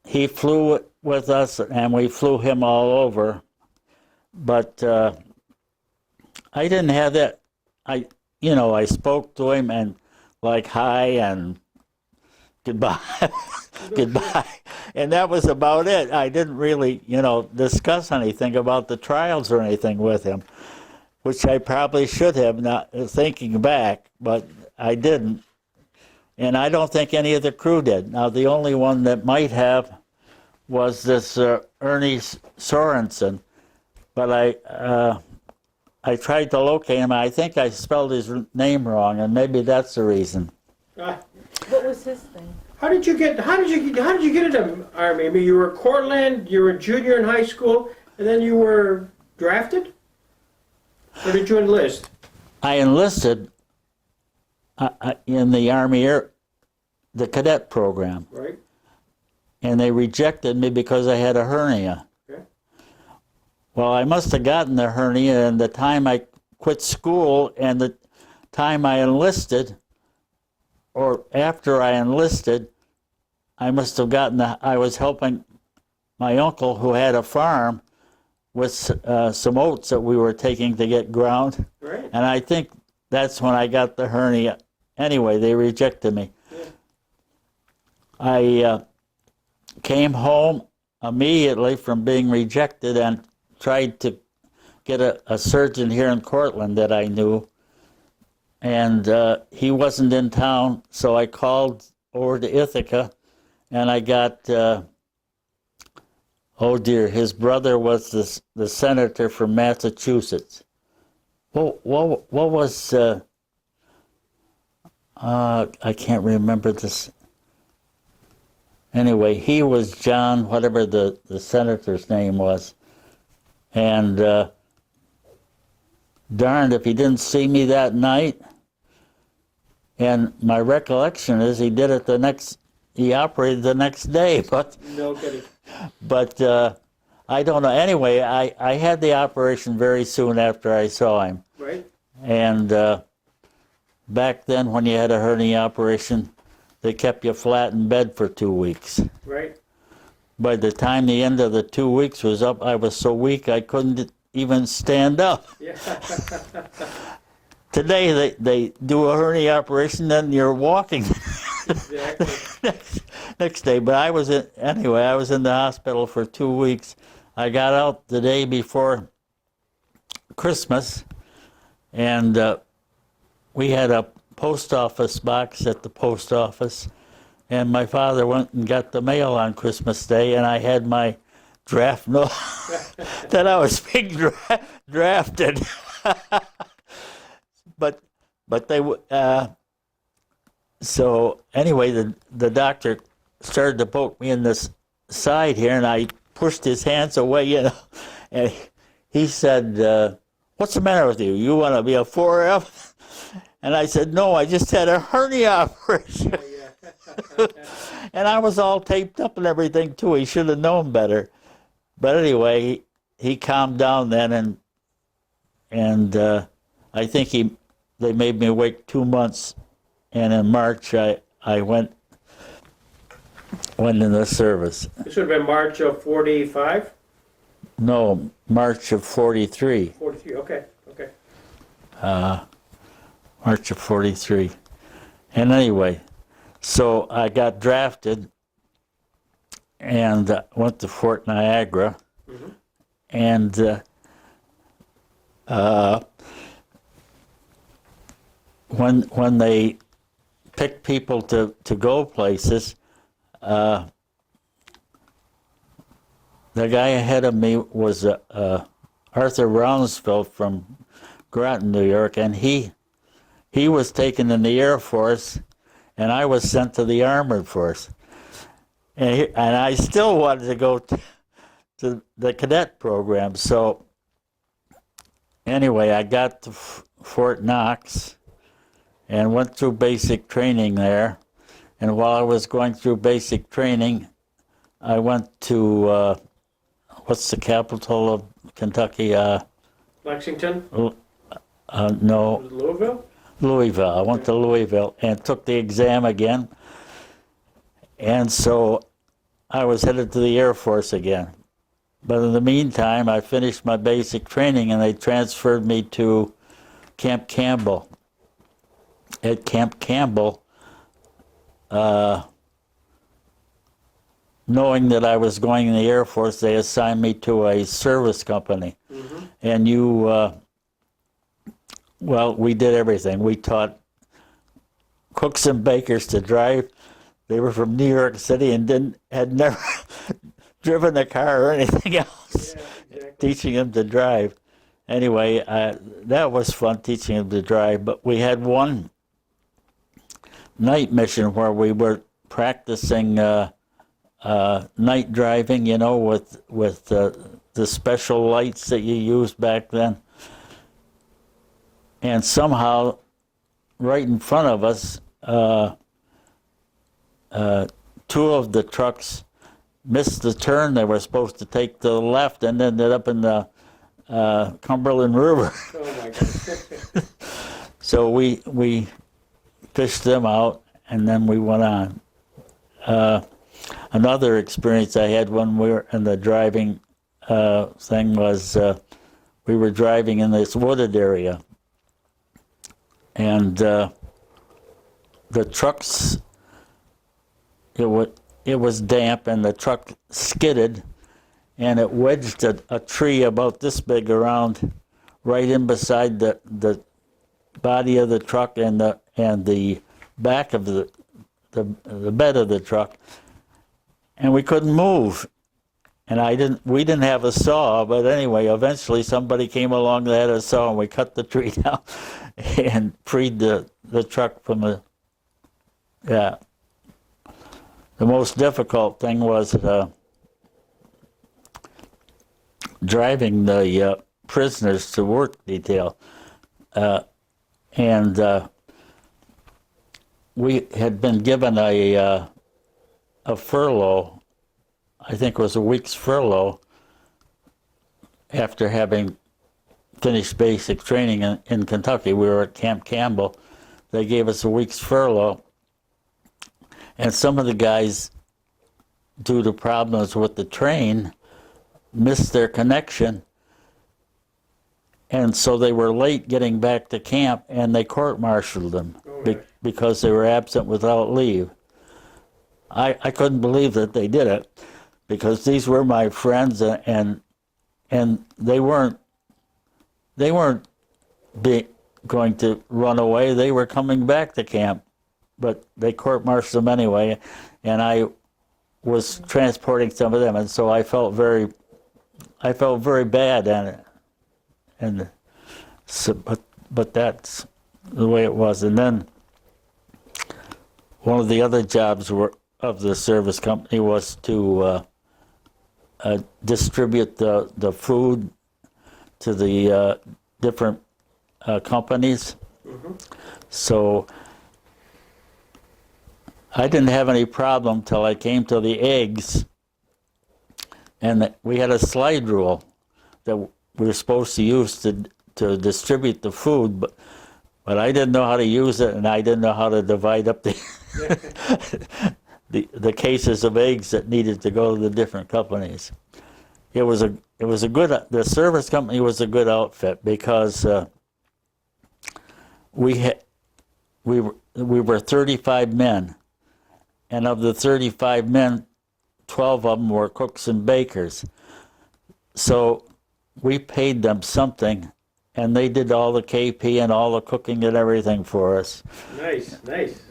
he flew with us, and we flew him all over. But I didn't have that. I spoke to him and like hi and goodbye, goodbye, and that was about it. I didn't really, discuss anything about the trials or anything with him, which I probably should have, not thinking back, but I didn't. And I don't think any of the crew did. Now, the only one that might have was this Ernie Sorensen, but I tried to locate him. I think I spelled his name wrong, and maybe that's the reason. What was his thing? How did you get into Army? I mean, you were Cortland, you were a junior in high school, and then you were drafted? Or did you enlist? I enlisted in the Army the cadet program. Right. And they rejected me because I had a hernia. Okay. Well, I must have gotten the hernia, and the time I quit school and the time I enlisted, or after I enlisted, I must have gotten I was helping my uncle who had a farm with some oats that we were taking to get ground. Right. And I think that's when I got the hernia. Anyway, they rejected me. Yeah. I came home immediately from being rejected and tried to get a surgeon here in Cortland that I knew. And he wasn't in town, so I called over to Ithaca, and I got, oh dear, his brother was the senator from Massachusetts. What was, I can't remember this. Anyway, he was John, whatever the senator's name was. And darned if he didn't see me that night. And my recollection is he did it he operated the next day, but No kidding. But I don't know. Anyway, I had the operation very soon after I saw him. Right. And back then, when you had a hernia operation, they kept you flat in bed for 2 weeks. Right. By the time the end of the 2 weeks was up, I was so weak I couldn't even stand up. Yeah. Today, they do a hernia operation, then you're walking. Exactly. next day. But I was in the hospital for 2 weeks. I got out the day before Christmas, and we had a post office box at the post office, and my father went and got the mail on Christmas Day, and I had my draft note that I was being drafted. but they so anyway, the doctor started to poke me in the side here, and I pushed his hands away, and he said, "What's the matter with you? You want to be a 4F?" And I said, "No, I just had a hernia operation." And I was all taped up and everything too. He should have known better. But anyway, he calmed down then, and I think they made me wait 2 months. And in March, I went in the service. This would have been March of 45? No, March of 43. 43, okay. March of 43. And anyway, so I got drafted and went to Fort Niagara. Mm-hmm. And when they picked people to go places, the guy ahead of me was Arthur Brownsville from Groton, New York, and he was taken in the Air Force, and I was sent to the Armored Force. And I still wanted to go to the cadet program. So anyway, I got to Fort Knox and went through basic training there. And while I was going through basic training, I went to, what's the capital of Kentucky? Lexington? No. Louisville? Louisville. I went to Louisville and took the exam again. And so I was headed to the Air Force again. But in the meantime, I finished my basic training and they transferred me to Camp Campbell. At Camp Campbell, knowing that I was going in the Air Force, they assigned me to a service company. Mm-hmm. And well, we did everything. We taught cooks and bakers to drive. They were from New York City and had never driven a car or anything else. Yeah, exactly. Teaching them to drive. Anyway, that was fun, teaching them to drive. But we had one night mission where we were practicing night driving, with the special lights that you used back then. And somehow, right in front of us, two of the trucks missed the turn they were supposed to take to the left and ended up in the Cumberland River. Oh my God. So we fished them out, and then we went on. Another experience I had when we were in the driving thing was we were driving in this wooded area, and the trucks, it was damp, and the truck skidded, and it wedged a tree about this big around, right in beside the body of the truck and the back of the bed of the truck, and we couldn't move. And we didn't have a saw, but anyway, eventually somebody came along that had a saw, and we cut the tree down and freed the truck from yeah. The most difficult thing was driving the prisoners to work detail. And we had been given a furlough. I think it was a week's furlough after having finished basic training in Kentucky. We were at Camp Campbell. They gave us a week's furlough. And some of the guys, due to problems with the train, missed their connection. And so they were late getting back to camp, and they court-martialed them because they were absent without leave. I couldn't believe that they did it, because these were my friends, and they weren't going to run away. They were coming back to camp, but they court-martialed them anyway, and I was transporting some of them, and so I felt very bad, and so, but that's the way it was. And then one of the other jobs of the service company was to distribute the food to the different companies. Mm-hmm. So I didn't have any problem till I came to the eggs, and we had a slide rule that we were supposed to use to distribute the food, but I didn't know how to use it, and I didn't know how to divide up the cases of eggs that needed to go to the different companies. It was a good, the service company was a good outfit, because we were 35 men, and of the 35 men, 12 of them were cooks and bakers. So we paid them something, and they did all the KP and all the cooking and everything for us. Nice.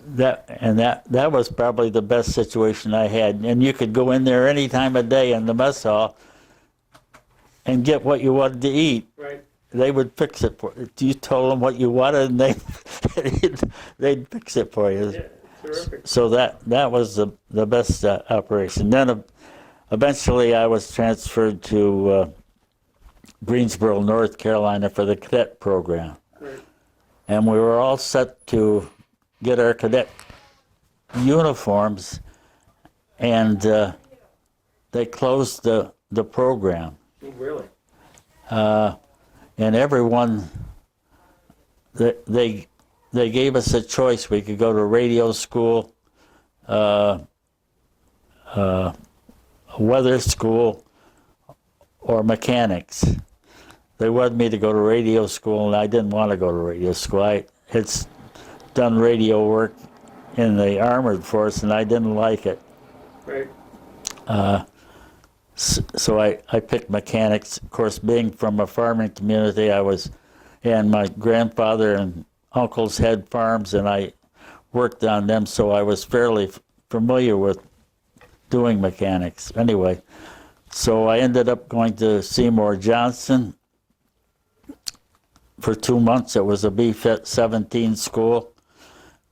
That was probably the best situation I had. And you could go in there any time of day in the mess hall and get what you wanted to eat. Right. They would fix it for you. You told them what you wanted, and they'd fix it for you. Yeah, terrific. So that was the best operation. Then eventually I was transferred to Greensboro, North Carolina, for the cadet program. Right. And we were all set to get our cadet uniforms, and they closed the program. Oh, really? And everyone, they gave us a choice. We could go to radio school, weather school or mechanics. They wanted me to go to radio school, and I didn't want to go to radio school. I had done radio work in the Armored Force, and I didn't like it. Right. So I picked mechanics. Of course, being from a farming community, and my grandfather and uncles had farms, and I worked on them, so I was fairly familiar with doing mechanics. Anyway, so I ended up going to Seymour Johnson for 2 months. It was a B-17 school.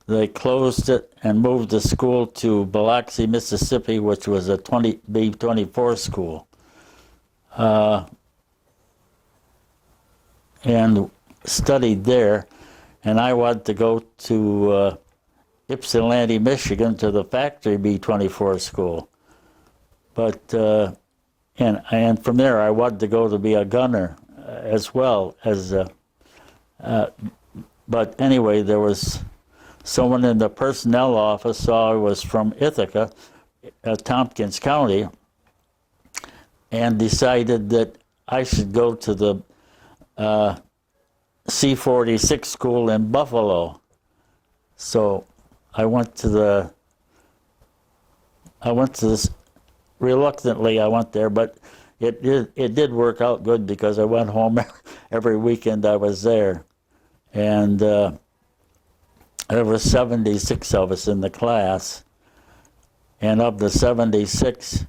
They closed it and moved the school to Biloxi, Mississippi, which was a B-24 school. And studied there. And I wanted to go to Ypsilanti, Michigan, to the factory B-24 school. But, and from there I wanted to go to be a gunner as well as, but anyway, there was someone in the personnel office saw I was from Ithaca, Tompkins County, and decided that I should go to the C-46 school in Buffalo. So I went to this, reluctantly I went there, but it did work out good because I went home every weekend I was there. And there were 76 of us in the class. And of the 76,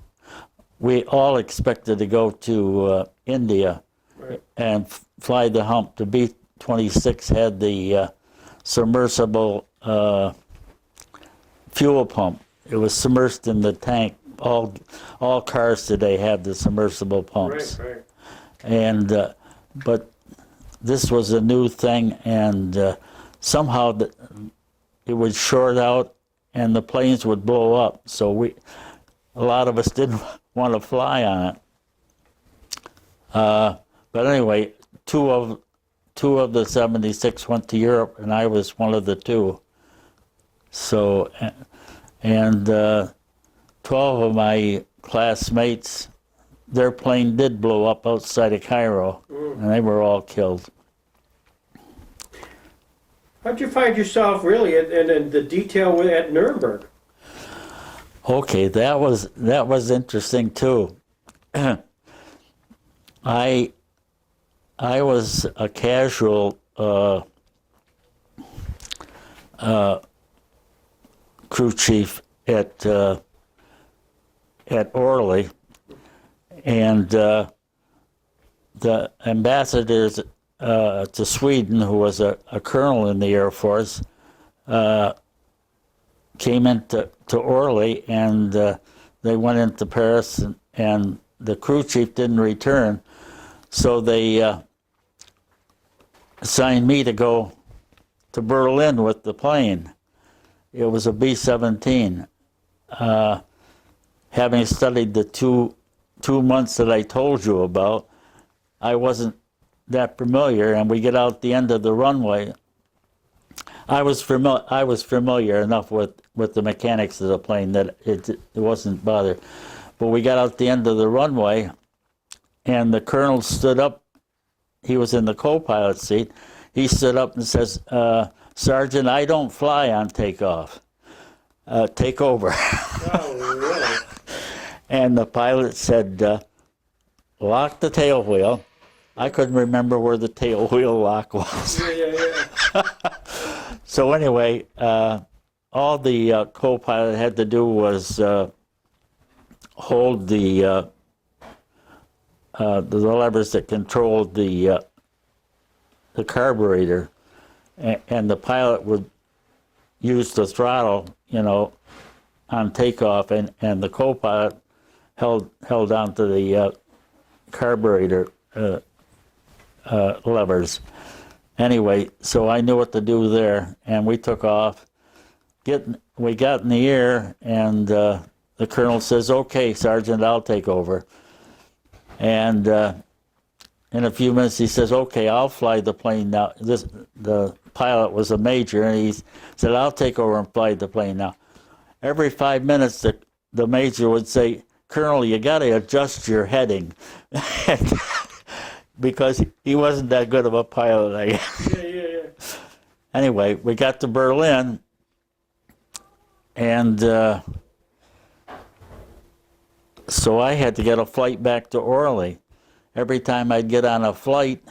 we all expected to go to India. Right. And fly the hump. The B-26 had the submersible fuel pump. It was submersed in the tank. All cars today have the submersible pumps. Right, right. And but this was a new thing, and somehow it would short out, and the planes would blow up. So a lot of us didn't want to fly on it. But anyway, two of the 76 went to Europe, and I was one of the two. So, and 12 of my classmates, their plane did blow up outside of Cairo, and they were all killed. How'd you find yourself really in the detail at Nuremberg? Okay, that was interesting too. I was a casual crew chief at Orly, and the ambassadors to Sweden, who was a colonel in the Air Force, came into Orly, and they went into Paris, and the crew chief didn't return, so they assigned me to go to Berlin with the plane. It was a B-17. Having studied the two months that I told you about, I wasn't that familiar, and we get out the end of the runway. I was familiar enough with the mechanics of the plane that it wasn't bothered. But we got out the end of the runway, and the colonel stood up. He was in the co-pilot seat. He stood up and says, "Sergeant, I don't fly on takeoff. Take over." Oh, really? And the pilot said, "Lock the tail wheel." I couldn't remember where the tail wheel lock was. Yeah. So anyway, all the co-pilot had to do was hold the levers that controlled the carburetor, and the pilot would use the throttle, on takeoff, and the co-pilot held on to the carburetor levers. Anyway, so I knew what to do there, and we took off. We got in the air, and the colonel says, "Okay, Sergeant, I'll take over." And in a few minutes, he says, "Okay, I'll fly the plane now." The pilot was a major, and he said, "I'll take over and fly the plane now." Every 5 minutes, the major would say, Colonel, you got to adjust your heading. Because he wasn't that good of a pilot, I guess. Yeah. Anyway, we got to Berlin, and so I had to get a flight back to Orly. Every time I'd get on a flight,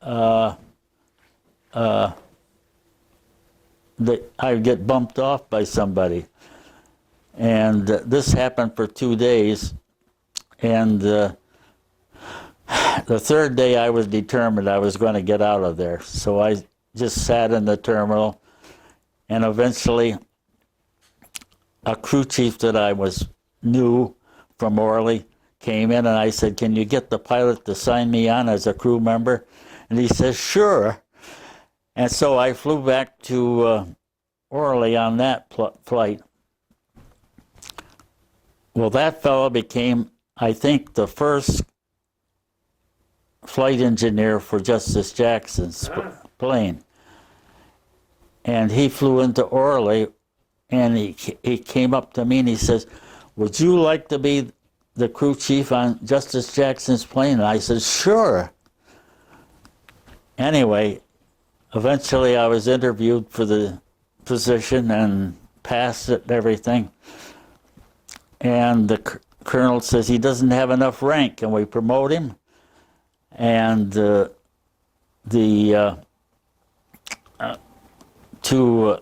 I'd get bumped off by somebody. And this happened for 2 days. And the third day I was determined I was going to get out of there. So I just sat in the terminal, and eventually a crew chief that I knew from Orly came in, and I said, "Can you get the pilot to sign me on as a crew member?" And he says, "Sure." And so I flew back to Orly on that flight. Well, that fellow became, I think, the first flight engineer for Justice Jackson's plane. And he flew into Orly, and he came up to me and he says, "Would you like to be the crew chief on Justice Jackson's plane?" And I said, "Sure." Anyway, eventually I was interviewed for the position and passed it and everything. And the colonel says he doesn't have enough rank. Can we promote him? And the two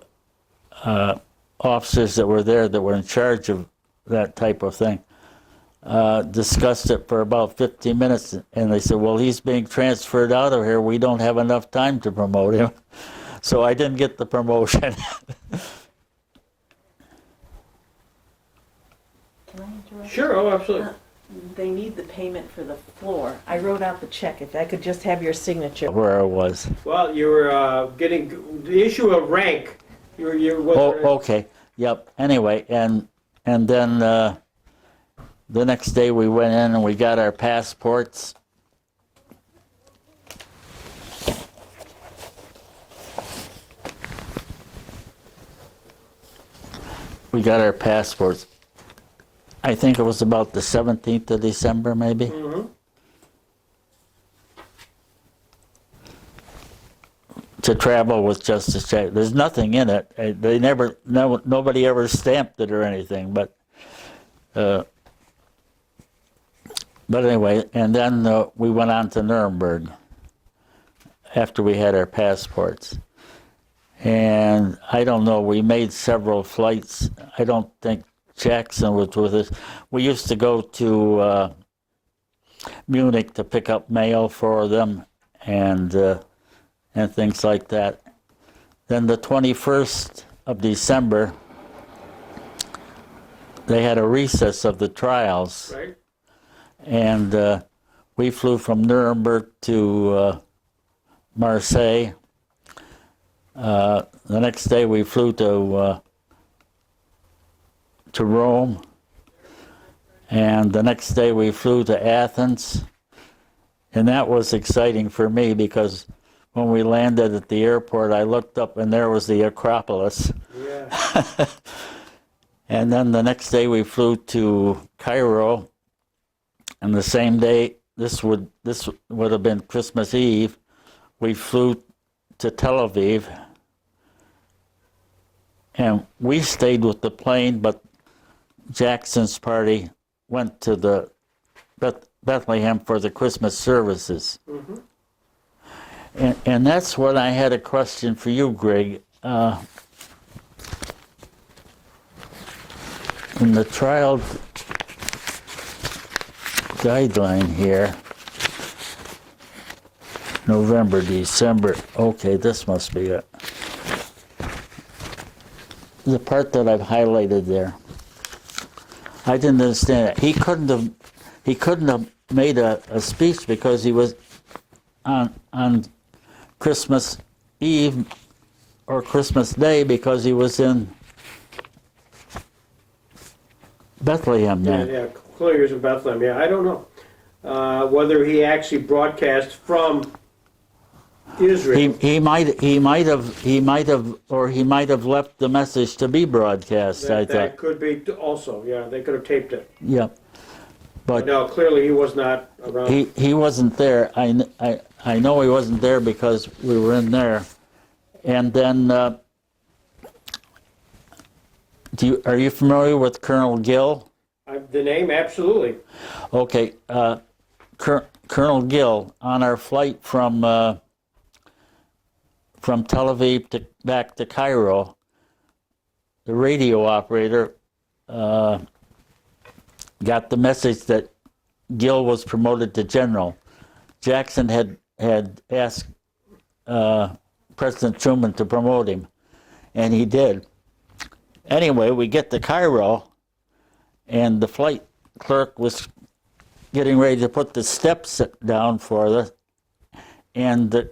officers that were there that were in charge of that type of thing discussed it for about 15 minutes, and they said, "Well, he's being transferred out of here. We don't have enough time to promote him." So I didn't get the promotion. Can I interrupt? Sure, oh, absolutely. They need the payment for the floor. I wrote out the check. If I could just have your signature. Where I was. Well, you were getting the issue of rank. You were. Oh, okay. Yep. Anyway, and then the next day we went in and we got our passports. We got our passports. I think it was about the 17th of December, maybe. Mm-hmm. To travel with Justice Jackson. There's nothing in it. They never, nobody ever stamped it or anything. But anyway, and then we went on to Nuremberg after we had our passports. And I don't know, we made several flights. I don't think Jackson was with us. We used to go to Munich to pick up mail for them and things like that. Then the 21st of December, they had a recess of the trials. Right. And we flew from Nuremberg to Marseille. The next day we flew to Rome, and the next day we flew to Athens, and that was exciting for me because when we landed at the airport, I looked up and there was the Acropolis. Yeah. And then the next day we flew to Cairo, and the same day, this would have been Christmas Eve, we flew to Tel Aviv, and we stayed with the plane, but Jackson's party went to the Bethlehem for the Christmas services. Mm-hmm. And that's when I had a question for you, Greg. In the trial guideline here, November, December, okay, this must be it. The part that I've highlighted there. I didn't understand it. He couldn't have made a speech because he was on Christmas Eve or Christmas Day because he was in Bethlehem then. Yeah, clearly he was in Bethlehem. Yeah, I don't know whether he actually broadcast from Israel. He might have left the message to be broadcast. I That thought. could be also. Yeah, they could have taped it. Yep. But No, clearly he was not around. he wasn't there. I know he wasn't there because we were in there. And then, are you familiar with Colonel Gill? The name, absolutely. Okay, Colonel Gill, on our flight from Tel Aviv back to Cairo, the radio operator got the message that Gill was promoted to general. Jackson had asked President Truman to promote him, and he did. Anyway, we get to Cairo, and the flight clerk was getting ready to put the steps down for us, and the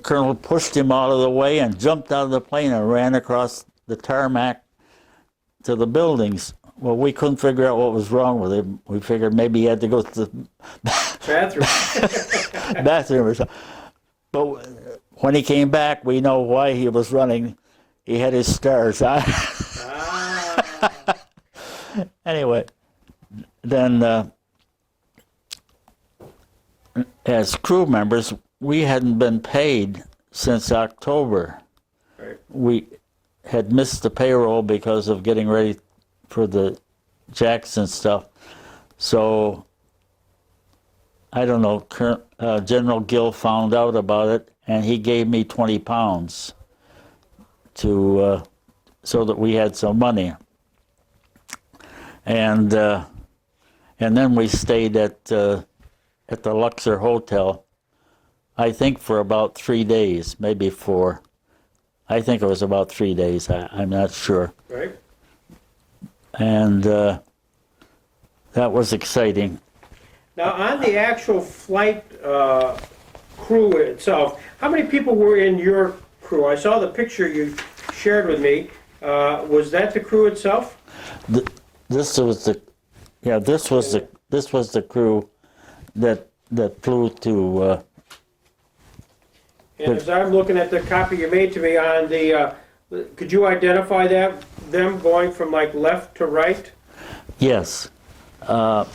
colonel pushed him out of the way and jumped out of the plane and ran across the tarmac to the buildings. Well, we couldn't figure out what was wrong with him. We figured maybe he had to go to the Bathroom. bathroom or something. But when he came back, we know why he was running. He had his stars on. Anyway, then as crew members, we hadn't been paid since October. Right. We had missed the payroll because of getting ready for the Jackson stuff. So, I don't know, General Gill found out about it, and he gave me 20 pounds to so that we had some money. And then we stayed at the Luxor Hotel, I think for about 3 days, maybe 4. I think it was about 3 days, I'm not sure. Right. And that was exciting. Now, on the actual flight crew itself, how many people were in your crew? I saw the picture you shared with me. Was that the crew itself? This was the crew that flew to. And as I'm looking at the copy you made to me on the, could you identify them going from like left to right? Yes. The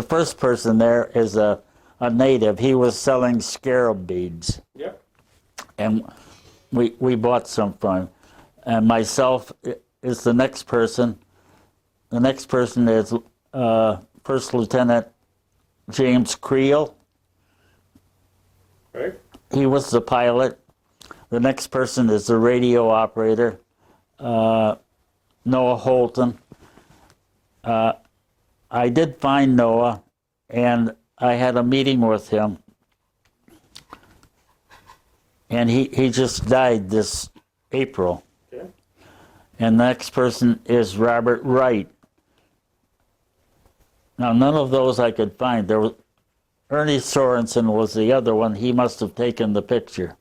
first person there is a native. He was selling scarab beads. Yep. And we bought some from him. And myself is the next person. The next person is First Lieutenant James Creel. Right. He was the pilot. The next person is the radio operator, Noah Holton. I did find Noah, and I had a meeting with him. And he just died this April. Okay. And the next person is Robert Wright. Now, none of those I could find. There was Ernie Sorensen was the other one. He must have taken the picture.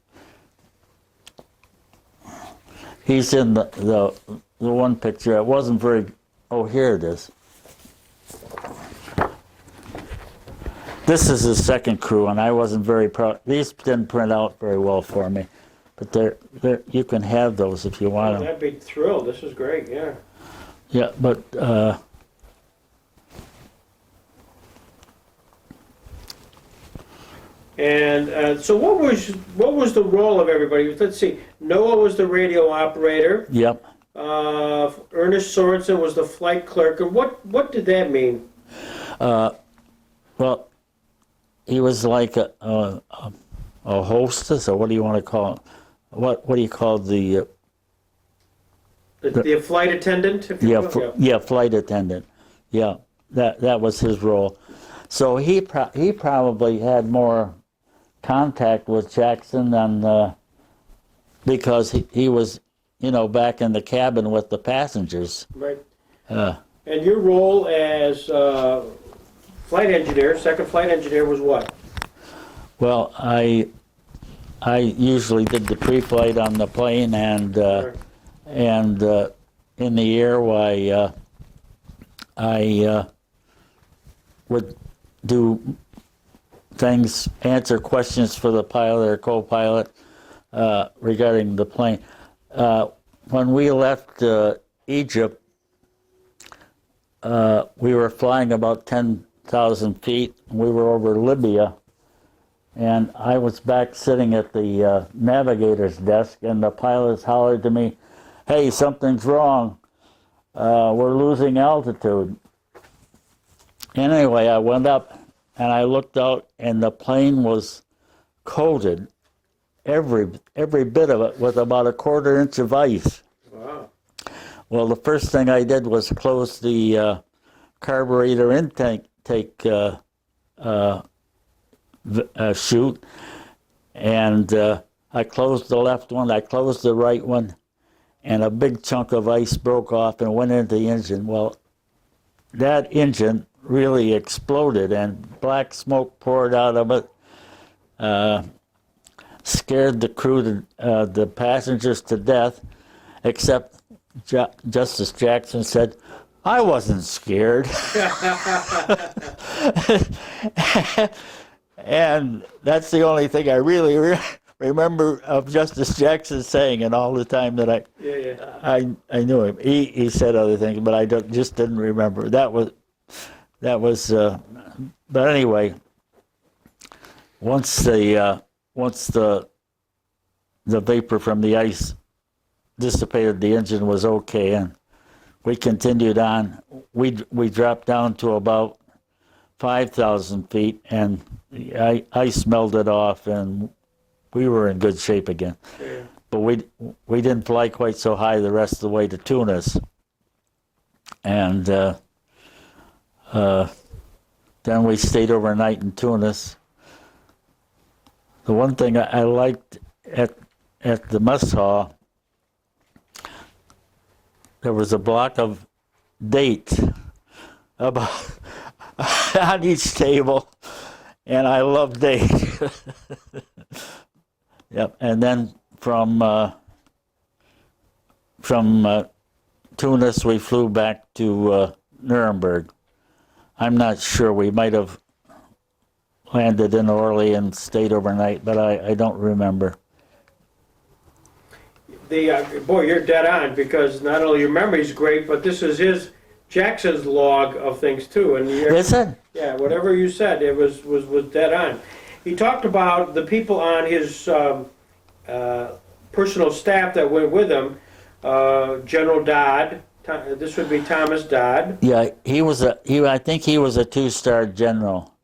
He's in the one picture. It wasn't very. Oh, here it is. This is his second crew, and I wasn't very proud. These didn't print out very well for me, but they're you can have those if you want them. I'd be thrilled. This is great. Yeah. Yeah, but And so what was the role of everybody? Let's see. Noah was the radio operator. yep. Ernest Sorensen was the flight clerk. And what did that mean? Well, he was like a hostess, or what do you want to call it? What do you call the The flight attendant? If you will? flight attendant. Yeah, that was his role. So he probably had more contact with Jackson than because he was, back in the cabin with the passengers. Right. And your role as flight engineer, second flight engineer, was what? Well, I usually did the pre-flight on the plane and in the air. I would do things, answer questions for the pilot or co-pilot regarding the plane. When we left Egypt, we were flying about 10,000 feet. We were over Libya, and I was back sitting at the navigator's desk, and the pilots hollered to me, "Hey, something's wrong. We're losing altitude." And anyway, I went up and I looked out, and the plane was coated, every bit of it, with about a quarter inch of ice. Wow. Well, the first thing I did was close the carburetor intake chute, and I closed the left one, I closed the right one, and a big chunk of ice broke off and went into the engine. Well, that engine really exploded, and black smoke poured out of it, scared the crew, the passengers to death, except Justice Jackson said, "I wasn't scared." And that's the only thing I really remember of Justice Jackson saying, and all the time that I knew him. He said other things, but I just didn't remember. That was. But anyway, once the vapor from the ice dissipated, the engine was okay, and we continued on. We dropped down to about 5,000 feet, and the ice melted off, and we were in good shape again. Yeah. But we didn't fly quite so high the rest of the way to Tunis, and then we stayed overnight in Tunis. The one thing I liked at the mess hall, there was a block of dates about on each table, and I love dates. Yep. And then from Tunis we flew back to Nuremberg. I'm not sure. We might have landed in Orly, stayed overnight, but I don't remember. Boy, you're dead on, because not only your memory's great, but this is Jackson's log of things too. And Is it? yeah, whatever you said, it was dead on. He talked about the people on his personal staff that went with him. General Dodd. This would be Thomas Dodd. Yeah, I think he was a two-star general.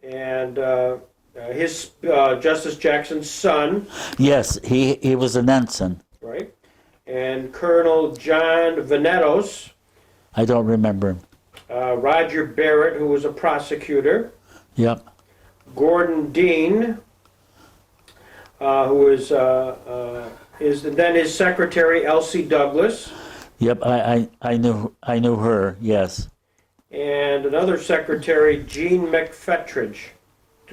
And his Justice Jackson's son. Yes, he was an ensign. Right. And Colonel John Venetos. I don't remember him. Roger Barrett, who was a prosecutor. Yep. Gordon Dean, who is then his secretary, Elsie Douglas. Yep, I knew her. Yes. And another secretary, Jean McFettridge.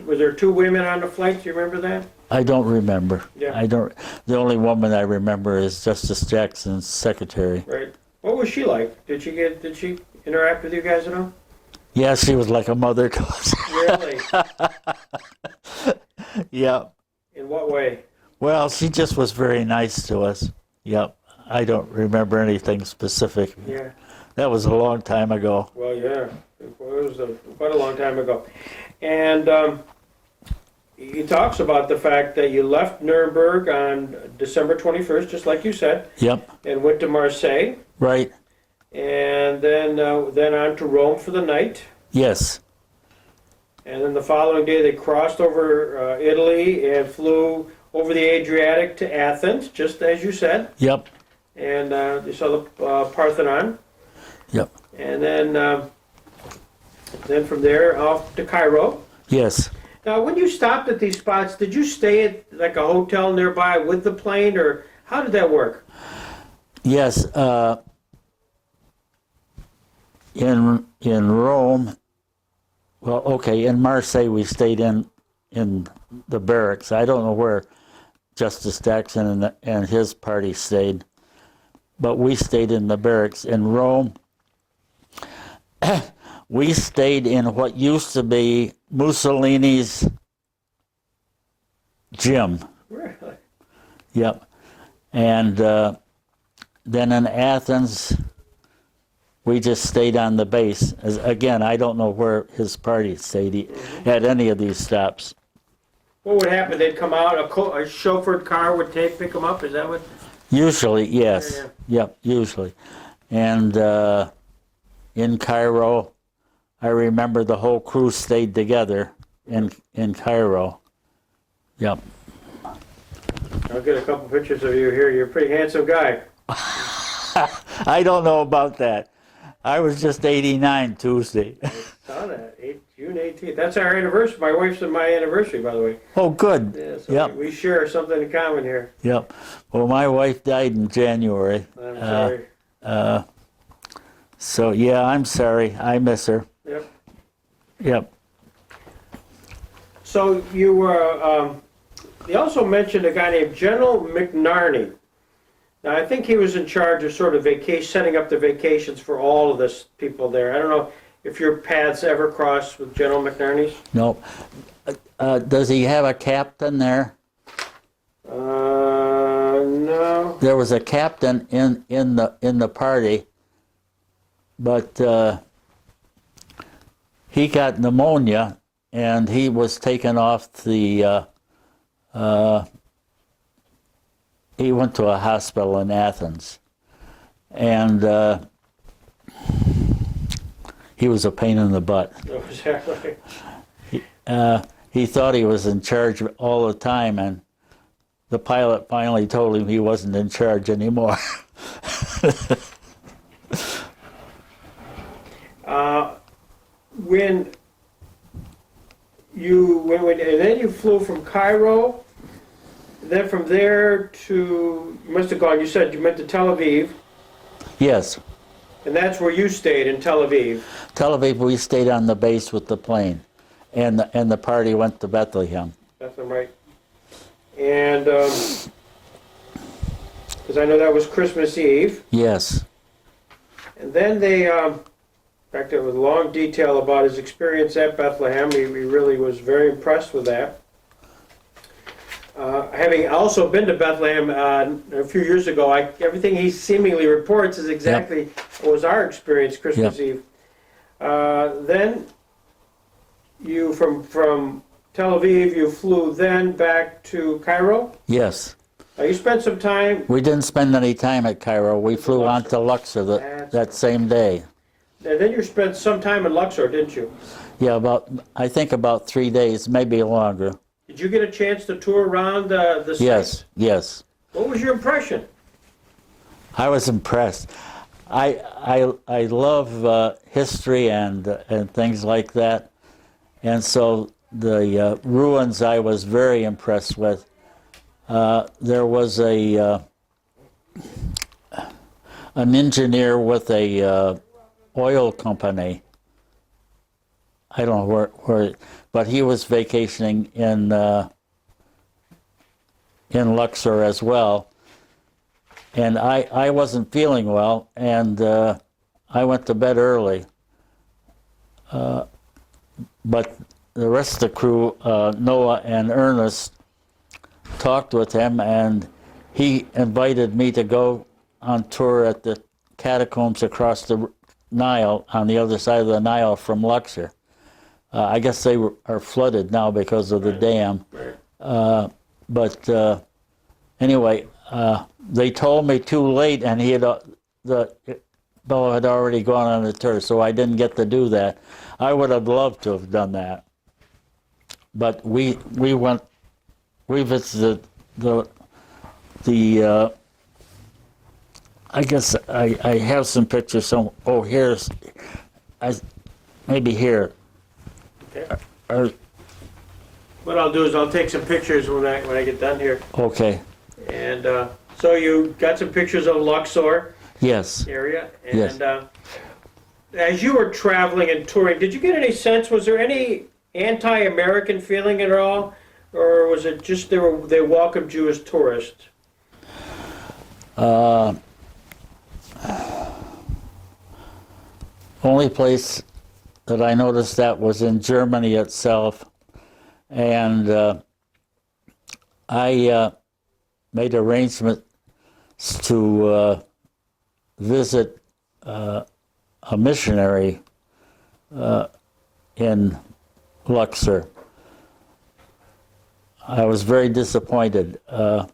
Was there two women on the flight? Do you remember that? I don't remember. Yeah. I don't. The only woman I remember is Justice Jackson's secretary. Right. What was she like? Did she interact with you guys at all? Yeah, she was like a mother to us. Really? Yep. In what way? Well, she just was very nice to us. Yep. I don't remember anything specific. Yeah. That was a long time ago. Well, yeah. It was quite a long time ago. And he talks about the fact that you left Nuremberg on December 21st, just like you said, Yep. and went to Marseille, Right. and then on to Rome for the night. Yes. And then the following day they crossed over Italy and flew over the Adriatic to Athens, just as you said. Yep. And they saw the Parthenon. Yep. And then from there off to Cairo. Yes. Now, when you stopped at these spots, did you stay at like a hotel nearby with the plane, or how did that work? Yes. In Rome, well, okay, in Marseille we stayed in the barracks. I don't know where Justice Jackson and his party stayed, but we stayed in the barracks. In Rome, we stayed in what used to be Mussolini's gym. Really? Yep. And then in Athens, we just stayed on the base. Again, I don't know where his party stayed at any of these stops. What would happen? They'd come out, a chauffeured car would pick them up? Is that what? Usually, yes. Yeah. Yep, usually. And in Cairo, I remember the whole crew stayed together in Cairo. Yep. I'll get a couple pictures of you here. You're a pretty handsome guy. I don't know about that. I was just 89 Tuesday. On that, June 18th. That's our anniversary. My wife's and my anniversary, by the way. Oh, good. Yeah, so Yep. we share something in common here. Yep. Well, my wife died in January. I'm sorry. So, yeah, I'm sorry. I miss her. Yep. Yep. So you were, you also mentioned a guy named General McNarney. Now, I think he was in charge of sort of setting up the vacations for all of this people there. I don't know if your paths ever crossed with General McNarney's? No. Does he have a captain there? No. There was a captain in the party, but he got pneumonia and he was taken off the. He went to a hospital in Athens, and he was a pain in the butt. No, is that right? He thought he was in charge all the time, and the pilot finally told him he wasn't in charge anymore. And then you flew from Cairo, then from there to, you must have gone, you said you went to Tel Aviv, Yes, and that's where you stayed, in Tel Aviv. Tel Aviv. We stayed on the base with the plane, and the party went to Bethlehem. That's right. And, because I know that was Christmas Eve. Yes. And then they, in fact, there was a long detail about his experience at Bethlehem. He really was very impressed with that. Having also been to Bethlehem a few years ago, everything he seemingly reports is exactly what was our experience Christmas Eve. Then you, from Tel Aviv, you flew then back to Cairo? Yes. You spent some time. We didn't spend any time at Cairo. We flew on to Luxor that same day. And then you spent some time in Luxor, didn't you? Yeah, I think about 3 days, maybe longer. Did you get a chance to tour around the site? Yes, yes. What was your impression? I was impressed. I love history and things like that, and so the ruins I was very impressed with. There was an engineer with a oil company. I don't know where, but he was vacationing in Luxor as well. And I wasn't feeling well, and I went to bed early. But the rest of the crew, Noah and Ernest, talked with him, and he invited me to go on tour at the catacombs across the Nile, on the other side of the Nile from Luxor. I guess they are flooded now because of the dam. Right. But anyway, they told me too late, and the fellow had already gone on the tour, so I didn't get to do that. I would have loved to have done that. But we visited the I guess I have some pictures. So maybe here. Okay. What I'll do is I'll take some pictures when I get done here. Okay. And so you got some pictures of Luxor Yes. area. And Yes. As you were traveling and touring, did you get any sense, was there any anti-American feeling at all? Or was it just they welcomed you as tourists? Only place that I noticed that was in Germany itself, and I made arrangements to visit a missionary in Luxor. I was very disappointed. I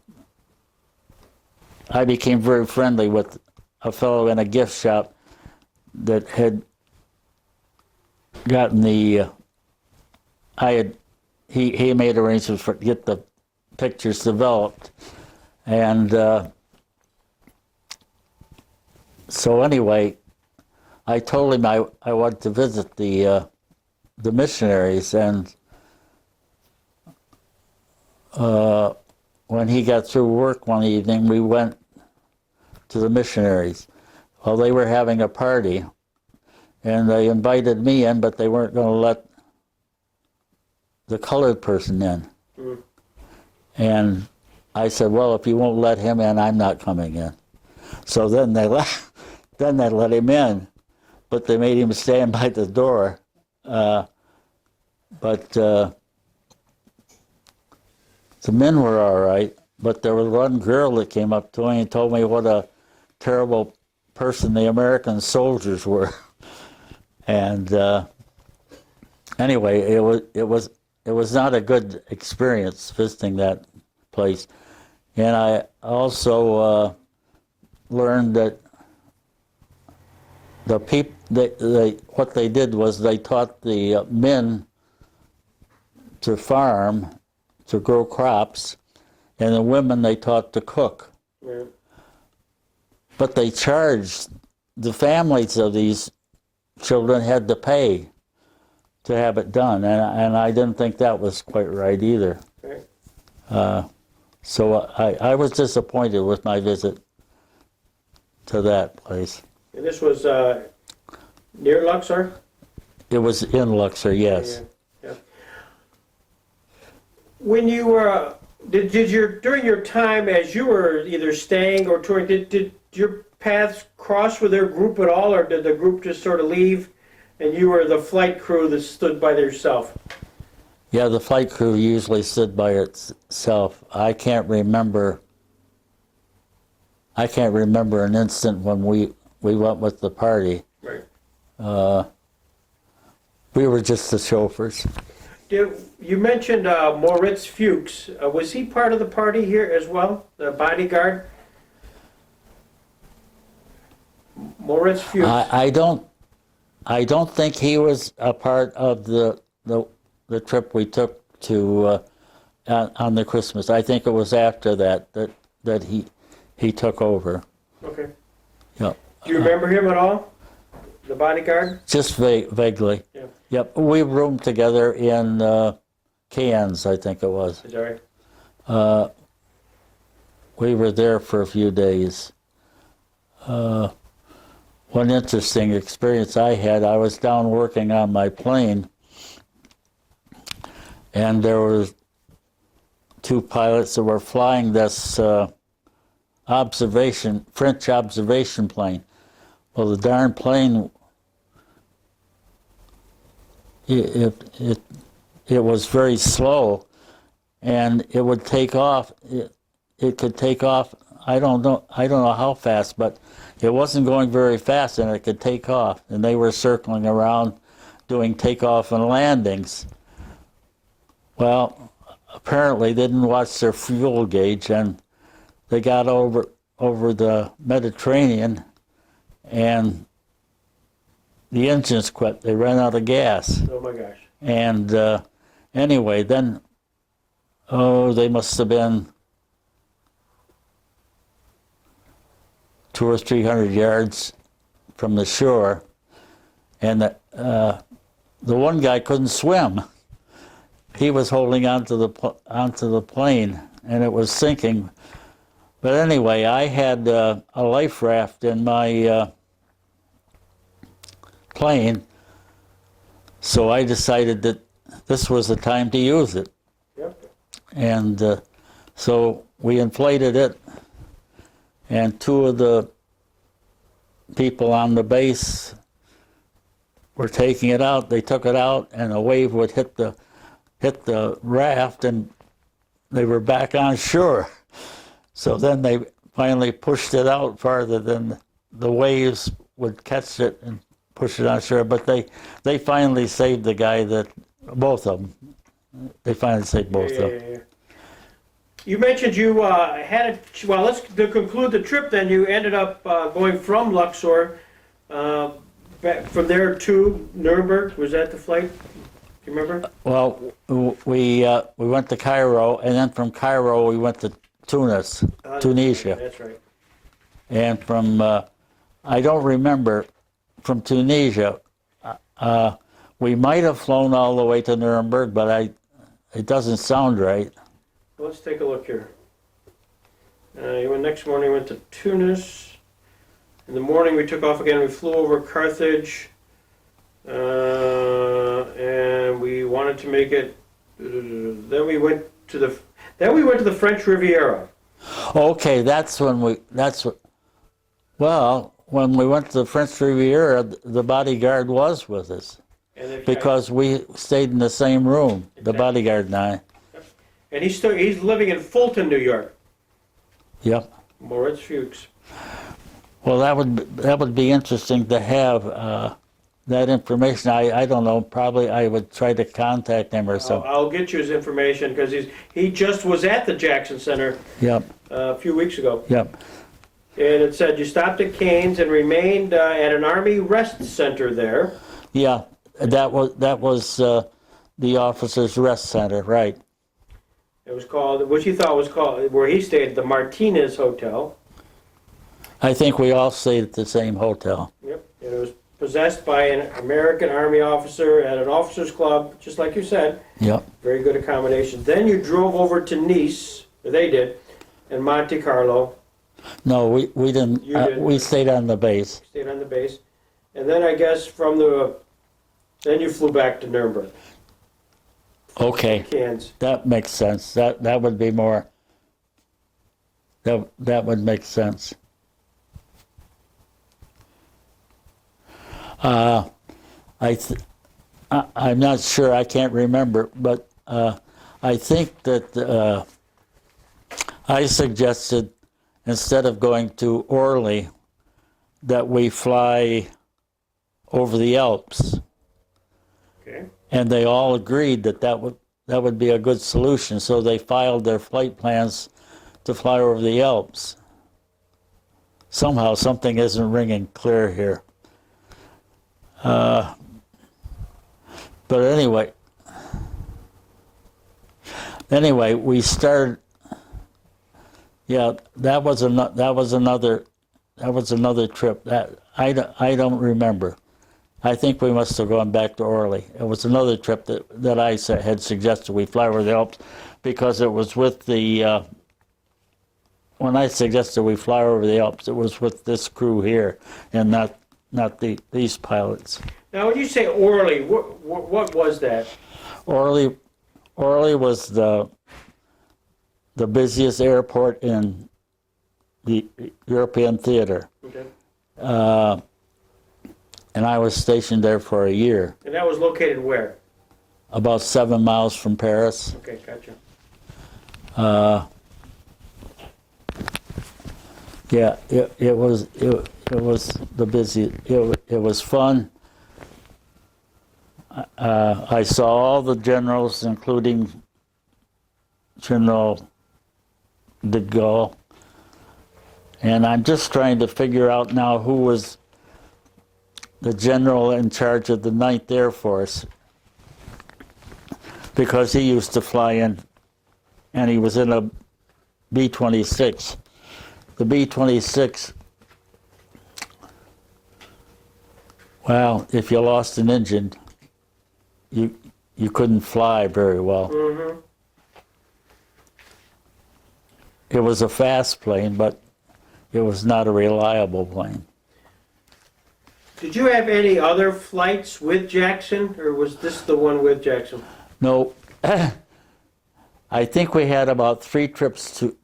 became very friendly with a fellow in a gift shop that had gotten the, he made arrangements for to get the pictures developed, and so anyway, I told him I wanted to visit the missionaries, and when he got through work one evening, we went to the missionaries. Well, they were having a party, and they invited me in, but they weren't going to let the colored person in. Mm. And I said, well, if you won't let him in, I'm not coming in. So then they let him in, but they made him stand by the door. But the men were all right, but there was one girl that came up to me and told me what a terrible person the American soldiers were. And anyway, it was not a good experience visiting that place. And I also learned that the people, what they did was they taught the men to farm, to grow crops, and the women they taught to cook. Yeah. But they charged, the families of these children had to pay to have it done, and I didn't think that was quite right either. Right. So I was disappointed with my visit to that place. And this was near Luxor? It was in Luxor, yes. Yeah, yeah. When you were, during your time as you were either staying or touring, did your paths cross with their group at all, or did the group just sort of leave and you were the flight crew that stood by yourself? Yeah, the flight crew usually stood by itself. I can't remember an instant when we went with the party. Right. We were just the chauffeurs. You mentioned Moritz Fuchs. Was he part of the party here as well, the bodyguard? Moritz Fuchs. I don't think he was a part of the trip we took to on the Christmas. I think it was after that he took over. Okay. Yeah. Do you remember him at all? The bodyguard? Just vaguely. Yeah. Yep. We roomed together in Cairns, I think it was. Is that right? We were there for a few days. One interesting experience I had, I was down working on my plane, and there were two pilots that were flying this French observation plane. Well, the darn plane, it was very slow, and it would take off. It could take off. I don't know how fast, but it wasn't going very fast, and it could take off. And they were circling around, doing takeoff and landings. Well, apparently they didn't watch their fuel gauge, and they got over the Mediterranean, and the engines quit. They ran out of gas. Oh my gosh. And anyway, then, they must have been 200 or 300 yards from the shore, and the one guy couldn't swim. He was holding onto the plane, and it was sinking. But anyway, I had a life raft in my plane, so I decided that this was the time to use it. Yep. And so we inflated it, and two of the people on the base were taking it out. They took it out, and a wave would hit the raft, and they were back on shore. So then they finally pushed it out farther than the waves would catch it and push it onshore. But they finally saved the guy both of them. They finally saved both of them. Yeah. You mentioned you let's to conclude the trip then, you ended up going from Luxor, back from there to Nuremberg. Was that the flight? Do you remember? Well, we went to Cairo, and then from Cairo we went to Tunis, Tunisia. That's right. And from, I don't remember, from Tunisia, we might have flown all the way to Nuremberg, but it doesn't sound right. Let's take a look here. Next morning we went to Tunis. In the morning we took off again. We flew over Carthage, and we wanted to make it. Then we went to the French Riviera. Okay, when we went to the French Riviera, the bodyguard was with us because we stayed in the same room, the bodyguard and I. And he's living in Fulton, New York. Yep. Moritz Fuchs. Well, that would be interesting to have that information. I don't know. Probably I would try to contact him or something. I'll get you his information because he just was at the Jackson Center. Yep. A few weeks ago. Yep. And it said you stopped at Cairns and remained at an Army rest center there. Yeah, that was the officers' rest center, right? It was called, which he thought was called, where he stayed, the Martinez Hotel. I think we all stayed at the same hotel. Yep. And it was possessed by an American Army officer at an officers' club, just like you said. Yep. Very good accommodation. Then you drove over to Nice, or they did, and Monte Carlo. No, we didn't. You didn't. We stayed on the base. Stayed on the base. And then I guess then you flew back to Nuremberg. Okay, Cairns. that makes sense. That would be more. That would make sense. I'm not sure. I can't remember, but I think that I suggested instead of going to Orly that we fly over the Alps. Okay. And they all agreed that would be a good solution. So they filed their flight plans to fly over the Alps. Somehow something isn't ringing clear here. But anyway, we started. Yeah, that was another trip that I don't remember. I think we must have gone back to Orly. It was another trip that I had suggested we fly over the Alps because it was with the, when I suggested we fly over the Alps, it was with this crew here and not these pilots. Now, when you say Orly, what was that? Orly was the busiest airport in the European theater. Okay. And I was stationed there for a year. And that was located where? About 7 miles from Paris. Okay, gotcha. Yeah, it was the busy. It was fun. I saw all the generals, including General de Gaulle, and I'm just trying to figure out now who was the general in charge of the 9th Air Force, because he used to fly in, and he was in a B-26. The B-26, well, if you lost an engine, you couldn't fly very well. Mm-hmm. It was a fast plane, but it was not a reliable plane. Did you have any other flights with Jackson, or was this the one with Jackson? No, I think we had about 3 trips to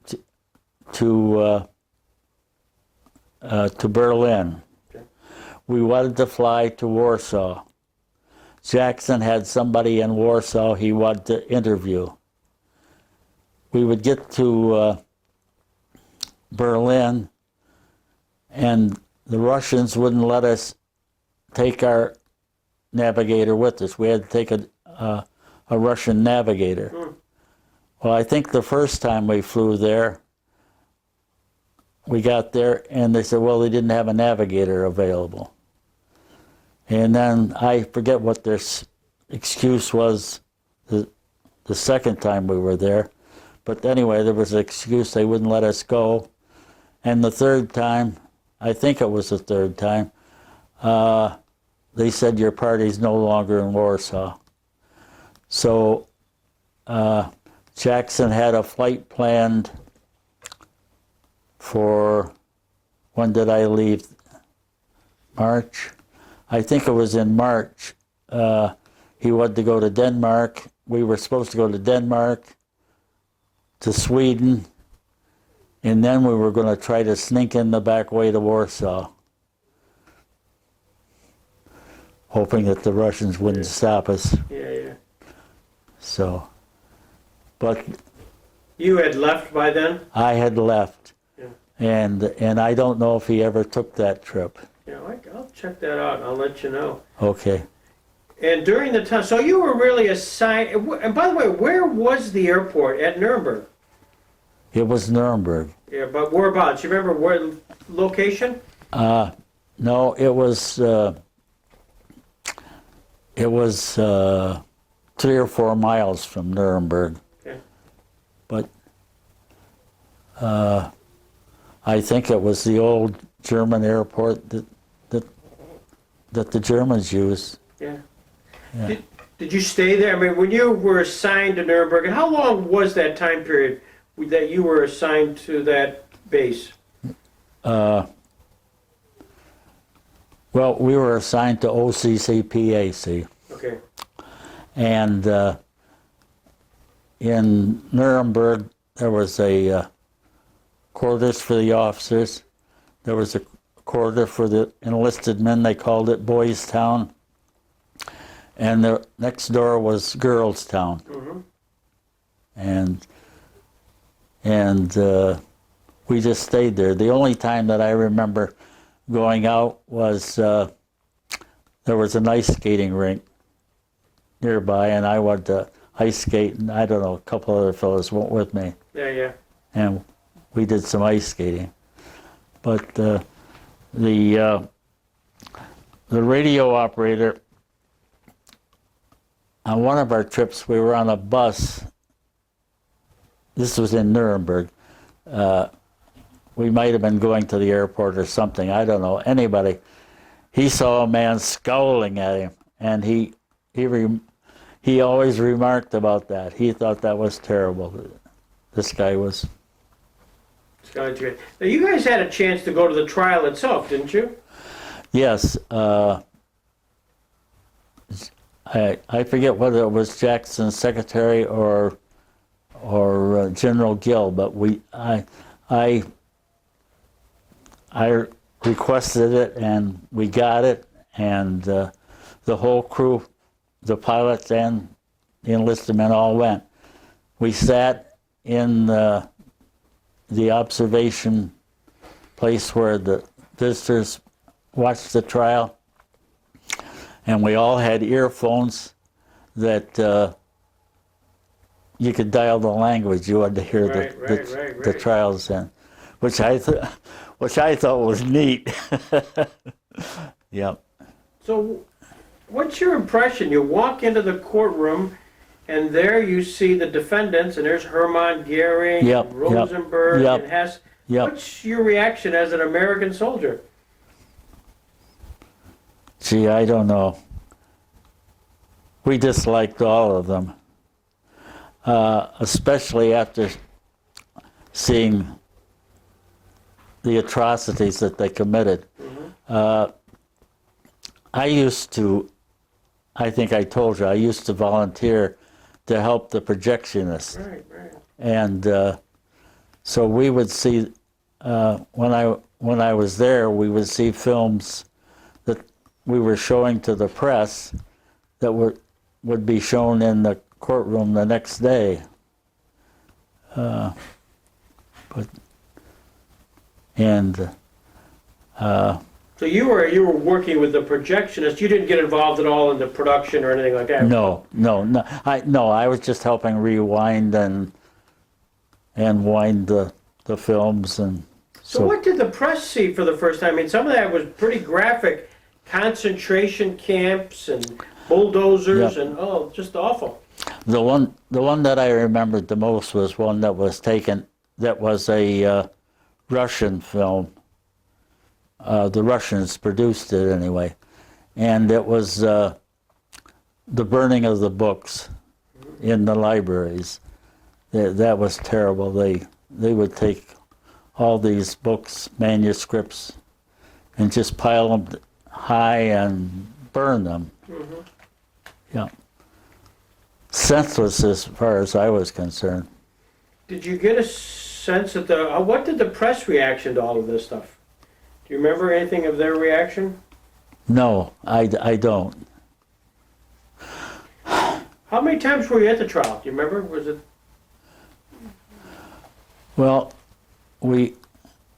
Berlin. Okay. We wanted to fly to Warsaw. Jackson had somebody in Warsaw he wanted to interview. We would get to Berlin, and the Russians wouldn't let us take our navigator with us. We had to take a Russian navigator. Well, I think the first time we flew there, we got there and they said, well, they didn't have a navigator available. And then I forget what their excuse was the second time we were there. But anyway, there was an excuse they wouldn't let us go. And the third time, I think it was the third time, they said your party's no longer in Warsaw. So Jackson had a flight planned for, when did I leave? March? I think it was in March. He wanted to go to Denmark. We were supposed to go to Denmark, to Sweden, and then we were going to try to sneak in the back way to Warsaw, hoping that the Russians wouldn't stop us. Yeah. So, but You had left by then? I had left, Yeah. and I don't know if he ever took that trip. Yeah, I'll check that out. I'll let you know. Okay. And during the time, so you were really assigned, and by the way, where was the airport? At Nuremberg? It was Nuremberg. Yeah, but whereabouts? You remember where location? No, it was 3 or 4 miles from Nuremberg. Okay. But I think it was the old German airport that the Germans used. Yeah. Yeah. Did you stay there? I mean, when you were assigned to Nuremberg, and how long was that time period that you were assigned to that base? Well, we were assigned to OCCPAC, Okay. and in Nuremberg there was a quarters for the officers. There was a quarter for the enlisted men. They called it Boys Town, and the next door was Girls Town. Mm-hmm. And we just stayed there. The only time that I remember going out was there was an ice skating rink nearby, and I went to ice skate, and I don't know, a couple other fellows went with me, Yeah. and we did some ice skating. But the radio operator, on one of our trips, we were on a bus. This was in Nuremberg. We might have been going to the airport or something. I don't know. Anybody. He saw a man scowling at him, and he always remarked about that. He thought that was terrible. This guy was. Now, you guys had a chance to go to the trial itself, didn't you? Yes. I forget whether it was Jackson's secretary or General Gill, but I requested it, and we got it, and the whole crew, the pilots and the enlisted men, all went. We sat in the observation place where the visitors watched the trial, and we all had earphones that you could dial the language you wanted to hear the trials in, which I thought was neat. Yep. So, what's your impression? You walk into the courtroom, and there you see the defendants, and there's Hermann Goering, and Rosenberg, and Hess. What's your reaction as an American soldier? Gee, I don't know. We disliked all of them, especially after seeing the atrocities that they committed. Mm-hmm. I think I told you, I used to volunteer to help the projectionists. Right. And so we would see, when I was there, we would see films that we were showing to the press that would be shown in the courtroom the next day. So you were working with the projectionist. You didn't get involved at all in the production or anything like that. No. I was just helping rewind and wind the films and. So what did the press see for the first time? I mean, some of that was pretty graphic, concentration camps and bulldozers Yeah. and just awful. The one that I remembered the most was one that was taken. That was a Russian film. The Russians produced it anyway, and it was the burning of the books in the libraries. That was terrible. They would take all these books, manuscripts, and just pile them high and burn them. Mm-hmm. Yeah. Senseless as far as I was concerned. Did you get a sense of what did the press reaction to all of this stuff? Do you remember anything of their reaction? No, I don't. How many times were you at the trial? Do you remember? Was it? Well, we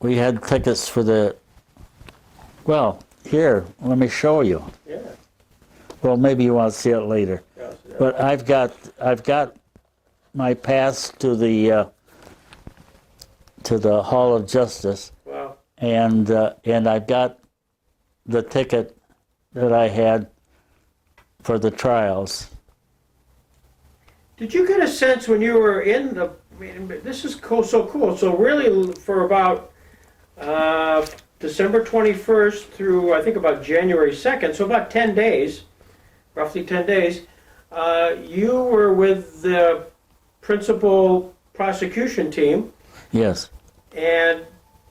had tickets for the. Well, here, let me show you. Yeah. Well, maybe you want to see it later. Yeah. But I've got my pass to the Hall of Justice, Wow. and I've got the ticket that I had for the trials. Did you get a sense when you were in the? I mean, this is cool, so cool. So really, for about December 21st through I think about January 2nd, so about 10 days, roughly 10 days, you were with the principal prosecution team. Yes. And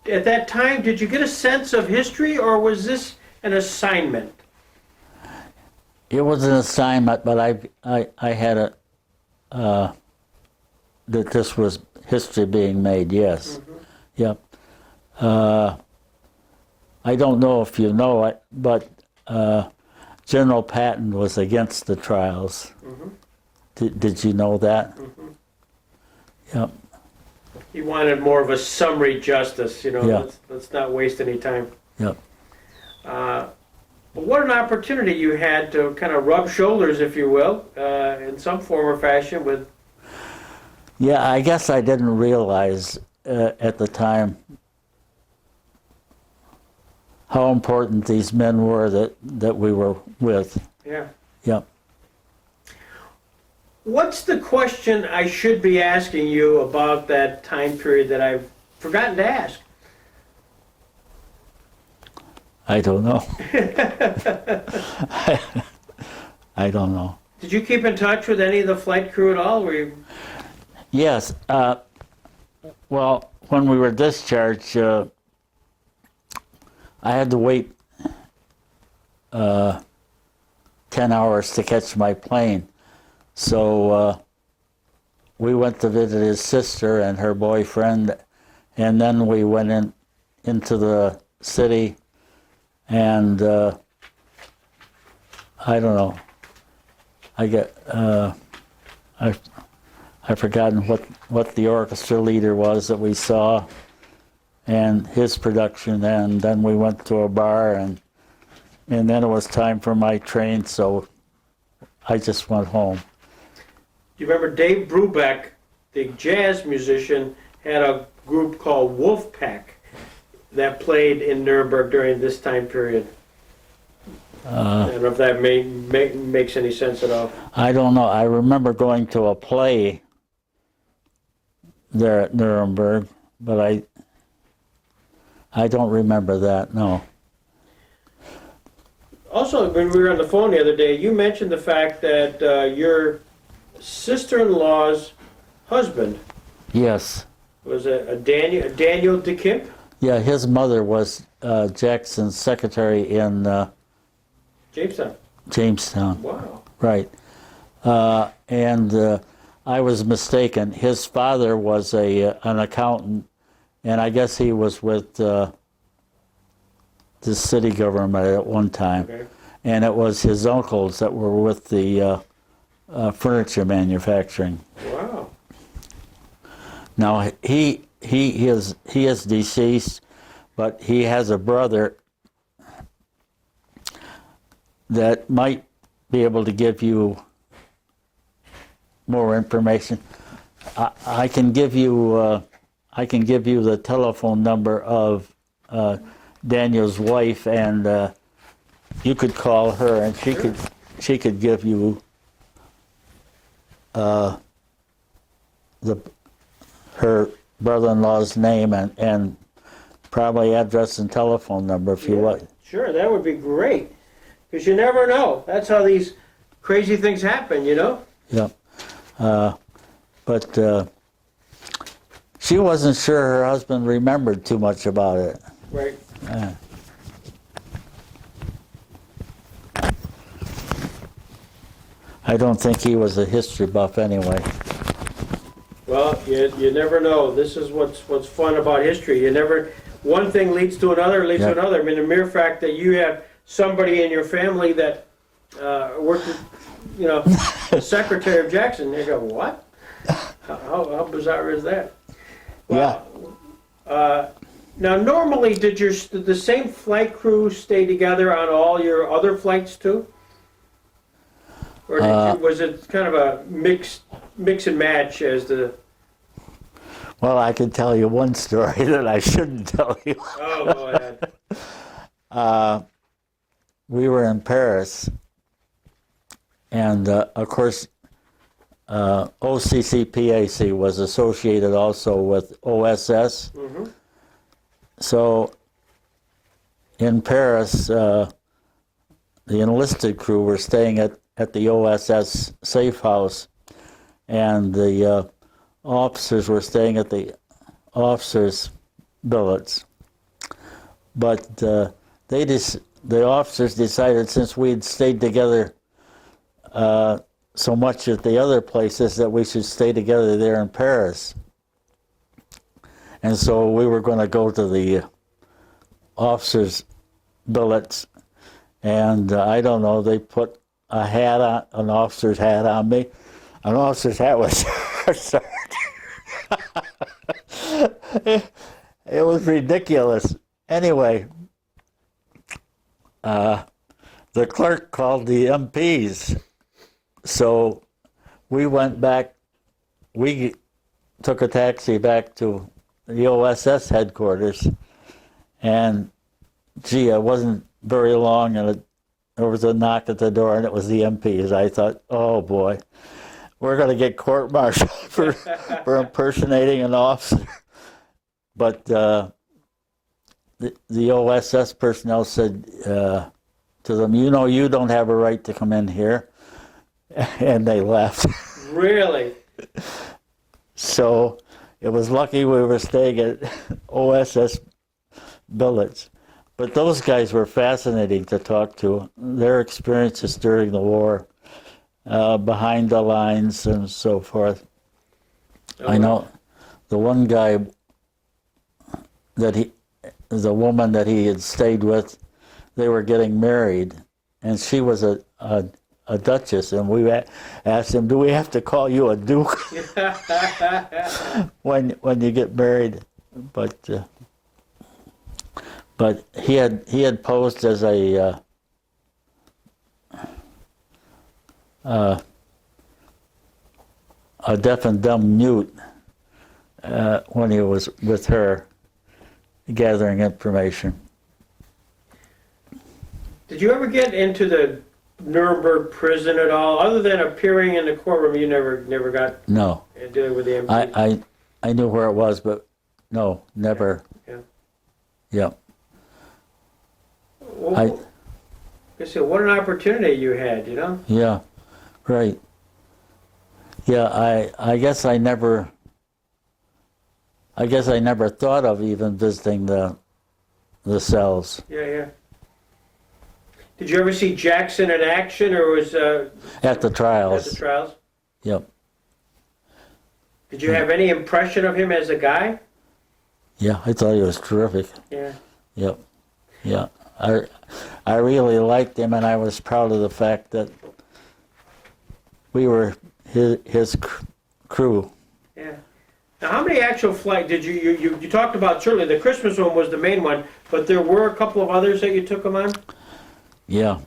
at that time, did you get a sense of history, or was this an assignment? It was an assignment, but I had a that this was history being made. Yes. Mm-hmm. Yep. I don't know if you know it, but General Patton was against the trials. Mm-hmm. Did you know that? Mm-hmm. Yep. He wanted more of a summary justice, Yeah. let's not waste any time. Yep. But what an opportunity you had to kind of rub shoulders, if you will, in some form or fashion with. Yeah, I guess I didn't realize at the time how important these men were that we were with. Yeah. Yep. What's the question I should be asking you about that time period that I've forgotten to ask? I don't know. I don't know. Did you keep in touch with any of the flight crew at all? Were you... Yes. Well, when we were discharged, I had to wait 10 hours to catch my plane. So we went to visit his sister and her boyfriend, and then we went into the city, and I don't know. I've forgotten what the orchestra leader was that we saw, and his production, and then we went to a bar, and then it was time for my train, so I just went home. Do you remember Dave Brubeck, the jazz musician, had a group called Wolfpack that played in Nuremberg during this time period? I don't know if that makes any sense at all. I don't know. I remember going to a play there at Nuremberg, but I don't remember that, no. Also, when we were on the phone the other day, you mentioned the fact that your sister-in-law's husband Yes. was a Daniel DeKimp? Yeah, his mother was Jackson's secretary in Jamestown. Jamestown. Wow. Right. And I was mistaken. His father was an accountant, and I guess he was with the city government at one time. Okay. And it was his uncles that were with the furniture manufacturing. Wow. Now he is deceased, but he has a brother that might be able to give you more information. I can give you the telephone number of Daniel's wife, and you could call her, and she could give you her brother-in-law's name and probably address and telephone number if you want. Sure, that would be great. Because you never know. That's how these crazy things happen, you know? Yep. But she wasn't sure her husband remembered too much about it. Right. I don't think he was a history buff anyway. Well, you never know. This is what's fun about history. You never, one thing leads to another, leads to another. I mean, the mere fact that you have somebody in your family that worked with, you know, the secretary of Jackson, you go, what? How bizarre is that? Well, now, normally, did the same flight crew stay together on all your other flights too? Or was it kind of a mix and match as the... Well, I can tell you one story that I shouldn't tell you. Oh, go ahead. We were in Paris, and of course, OCCPAC was associated also with OSS. Mm-hmm. So in Paris, the enlisted crew were staying at the OSS safe house, and the officers were staying at the officers' billets. But the officers decided, since we'd stayed together so much at the other places, that we should stay together there in Paris. And so we were going to go to the officers' billets, and I don't know, they put a hat on, an officer's hat on me. An officer's hat was it was ridiculous. Anyway, the clerk called the MPs, so we went back. We took a taxi back to the OSS headquarters, and gee, it wasn't very long, and there was a knock at the door, and it was the MPs. I thought, oh boy, we're going to get court-martialed for impersonating an officer. But the OSS personnel said to them, you know, you don't have a right to come in here, and they left. Really? So it was lucky we were staying at OSS billets. But those guys were fascinating to talk to. Their experiences during the war, behind the lines and so forth. I know the one guy the woman that he had stayed with, they were getting married, and she was a duchess, and we asked him, do we have to call you a duke when you get married? But he had posed as a deaf and dumb mute when he was with her, gathering information. Did you ever get into the Nuremberg prison at all? Other than appearing in the courtroom, you never got No. dealing with the MP? I knew where it was, but no, never. Yeah. Yeah. Well, I said, what an opportunity you had, you know? Yeah, right. Yeah, I guess I never thought of even visiting the cells. Yeah. Did you ever see Jackson in action, or was At the trials. at the trials? Yep. Did you have any impression of him as a guy? Yeah, I thought he was terrific. Yeah. Yep. Yeah. I really liked him, and I was proud of the fact that we were his crew. Yeah. Now, how many actual flights did you talked about? Certainly, the Christmas one was the main one, but there were a couple of others that you took him on. Yeah.